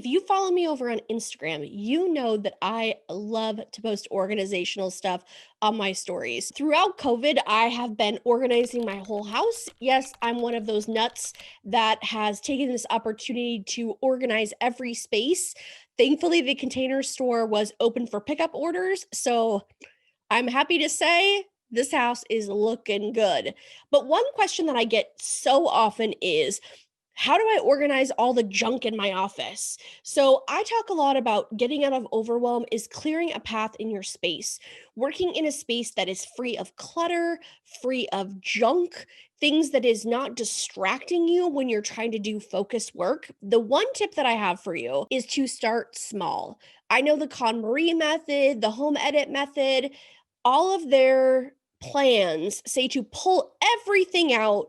If you follow me over on Instagram, you know that I love to post organizational stuff on my stories. Throughout COVID, I have been organizing my whole house. Yes, I'm one of those nuts that has taken this opportunity to organize every space. Thankfully, the Container Store was open for pickup orders. So I'm happy to say this house is looking good. But one question that I get so often is, how do I organize all the junk in my office? So, I talk a lot about getting out of overwhelm is clearing a path in your space, working in a space that is free of clutter, free of junk, things that is not distracting you when you're trying to do focused work. The one tip that I have for you is to start small. I know the KonMari method, the home edit method, all of their plans say to pull everything out,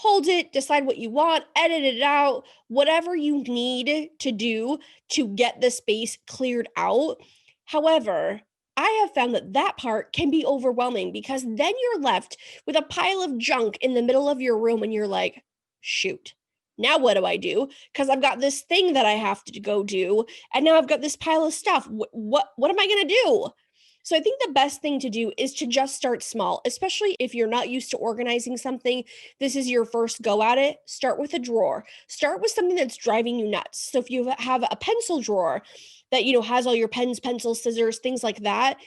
hold it, decide what you want, edit it out, whatever you need to do to get the space cleared out. However, I have found that that part can be overwhelming because then you're left with a pile of junk in the middle of your room and you're like, shoot. Now what do I do? Because I've got this thing that I have to go do, and now I've got this pile of stuff. What am I gonna do? So I think the best thing to do is to just start small, especially if you're not used to organizing something. This is your first go at it. Start with a drawer. Start with something that's driving you nuts. So if you have a pencil drawer that has all your pens, pencils, scissors, things like that,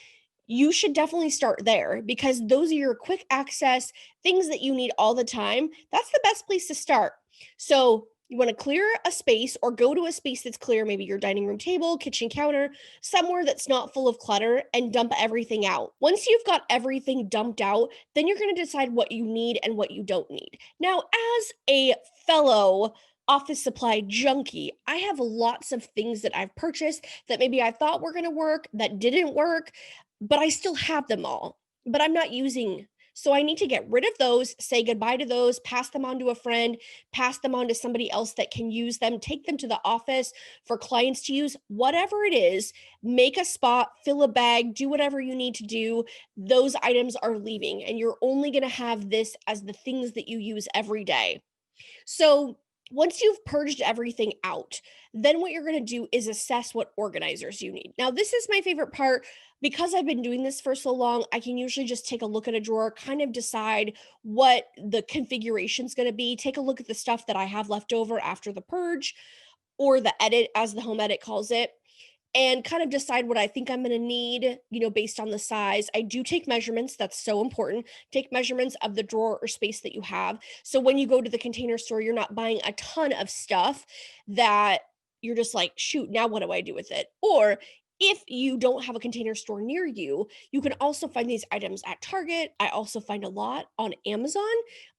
you should definitely start there because those are your quick access things that you need all the time. That's the best place to start. So, you want to clear a space or go to a space that's clear, maybe your dining room table, kitchen counter, somewhere that's not full of clutter and dump everything out. Once you've got everything dumped out, then you're going to decide what you need and what you don't need. Now, as a fellow office supply junkie, I have lots of things that I've purchased that maybe I thought were going to work that didn't work, but I still have them all, but I'm not using. So I need to get rid of those, say goodbye to those, pass them on to a friend, pass them on to somebody else that can use them, take them to the office for clients to use, whatever it is, make a spot, fill a bag, do whatever you need to do. Those items are leaving, and you're only going to have this as the things that you use every day. So once you've purged everything out, then what you're going to do is assess what organizers you need. Now, this is my favorite part because I've been doing this for so long. I can usually just take a look at a drawer, kind of decide what the configuration is going to be, take a look at the stuff that I have left over after the purge or the edit, as the home edit calls it, and kind of decide what I think I'm going to need, based on the size. I do take measurements. That's so important. Take measurements of the drawer or space that you have. So when you go to the Container Store, you're not buying a ton of stuff that you're just like, shoot, now what do I do with it? Or if you don't have a Container Store near you, you can also find these items at Target. I also find a lot on Amazon.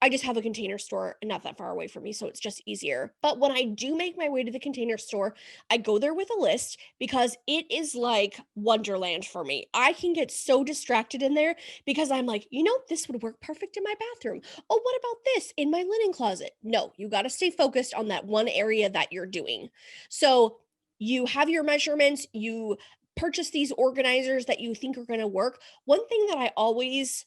I just have a Container Store not that far away from me, so it's just easier. But when I do make my way to the Container Store, I go there with a list because it is like Wonderland for me. I can get so distracted in there because I'm like, this would work perfect in my bathroom. Oh, what about this in my linen closet? No, you got to stay focused on that one area that you're doing. So you have your measurements, you purchase these organizers that you think are going to work. One thing that I always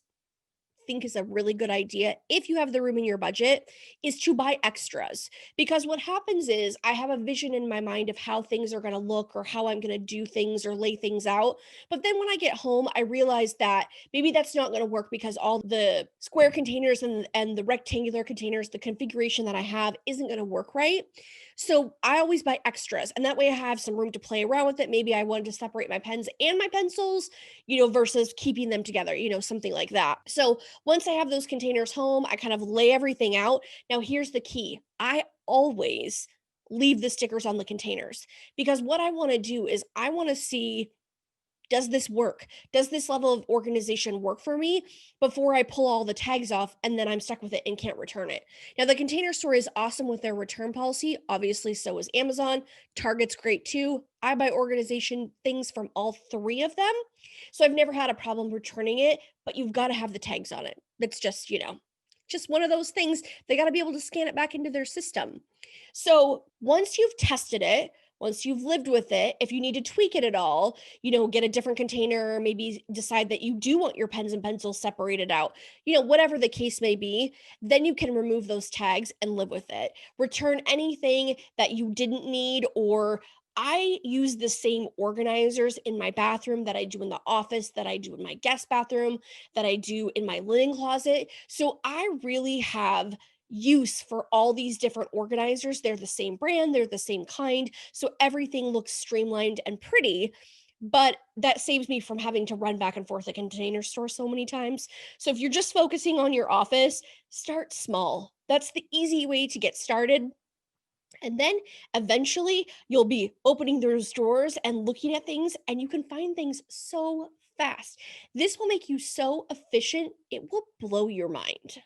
think is a really good idea if you have the room in your budget is to buy extras, because what happens is I have a vision in my mind of how things are going to look or how I'm going to do things or lay things out, but then when I get home I realize that maybe that's not going to work because all the square containers and the rectangular containers, the configuration that I have isn't going to work right. So I always buy extras, and that way I have some room to play around with it. Maybe I wanted to separate my pens and my pencils, versus keeping them together, something like that. So once I have those containers home, I kind of lay everything out. Now, here's the key. I always leave the stickers on the containers because what I want to do is I want to see, does this work? Does this level of organization work for me before I pull all the tags off and then I'm stuck with it and can't return it? Now, the Container Store is awesome with their return policy. Obviously, so is Amazon. Target's great too. I buy organization things from all three of them. So I've never had a problem returning it, but you've got to have the tags on it. That's just one of those things. They got to be able to scan it back into their system. So once you've tested it, once you've lived with it, if you need to tweak it at all, get a different container, maybe decide that you do want your pens and pencils separated out, whatever the case may be, then you can remove those tags and live with it. Return anything that you didn't need or I use the same organizers in my bathroom that I do in the office, that I do in my guest bathroom, that I do in my linen closet. So I really have use for all these different organizers. They're the same brand, they're the same kind. So everything looks streamlined and pretty. But that saves me from having to run back and forth a Container Store so many times. So if you're just focusing on your office, start small. That's the easy way to get started. And then eventually you'll be opening those drawers and looking at things, and you can find things so fast. This will make you so efficient, it will blow your mind.